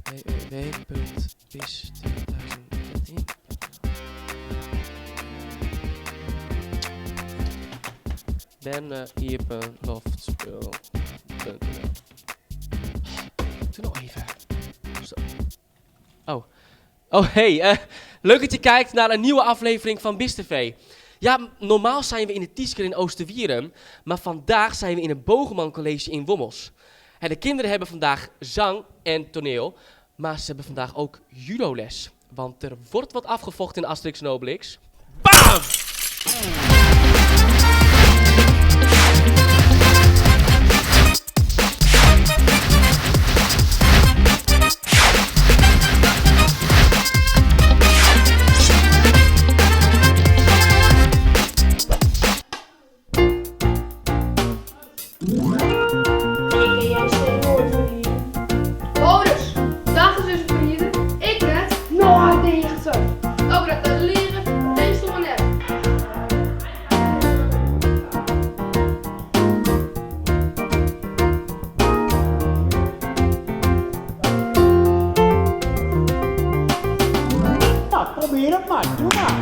www.bis2013. Berneiepenloftspul.nl. Doe nou even. Zo. Oh, hey. Leuk dat je kijkt naar een nieuwe aflevering van BIS TV. Ja, normaal zijn we in de Tiesker in Oosterwierum, maar vandaag zijn we in het Bogeman College in Wommels. De kinderen hebben vandaag zang en toneel, maar ze hebben vandaag ook judoles. Want er wordt wat afgevochten in Asterix en Obelix. BAM! Probeer het maar, doe maar.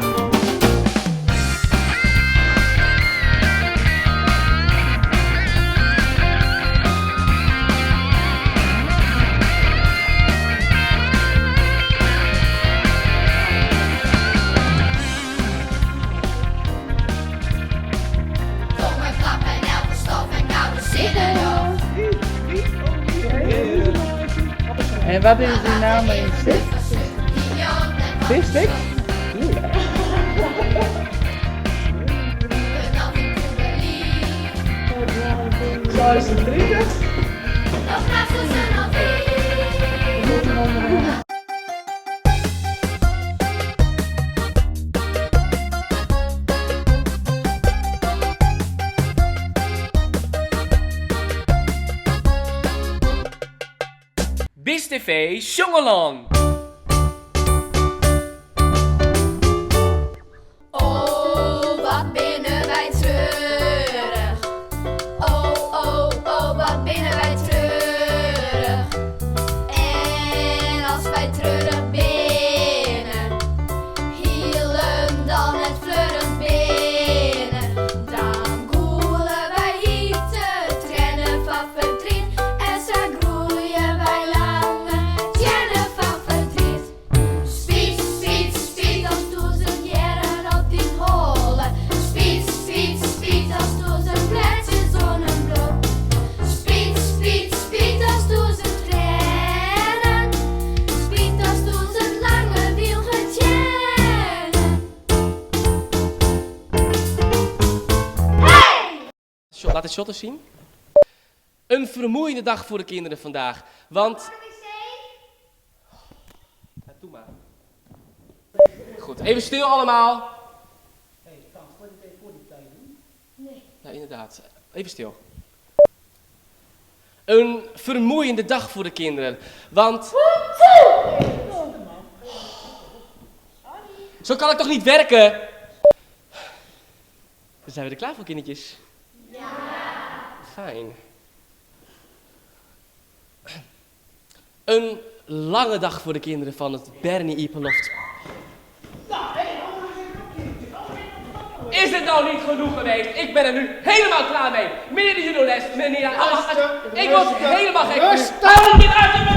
Zongen, grappen en elke stof en koude zinnen. En wat is die naam in stuk? Bistik? Zo is het drinken. BIS TV Sjongalong. Oh, wat binnen wij treurig. Oh, oh, oh, wat binnen wij treurig. En als wij treurig binnen, hielen dan het fleurig binnen. Dan koelen wij hier te trennen van verdriet. En zo groeien wij lange tjennen van verdriet. Spiet, spiet, spiet, als duizend jaren op die holen. Spiet, spiet, spiet, als duizend bladjes zonneblauw. Spiet, spiet, spiet, als duizend tranen. Spiet, als duizend lange wielgetjennen. Laat het shot eens zien. Een vermoeiende dag voor de kinderen vandaag. Want... Ja, doe maar. Goed, even stil allemaal. Ja, inderdaad. Even stil. Een vermoeiende dag voor de kinderen. Want... Zo kan ik toch niet werken? Dan zijn we er klaar voor, kindertjes. Ja. Fijn. Een lange dag voor de kinderen van het Berneiepenloft. Is het nou niet genoeg geweest? Ik ben er nu helemaal klaar mee. Meneer de judoles, meneer... Ik word helemaal gek. Hou dit uit!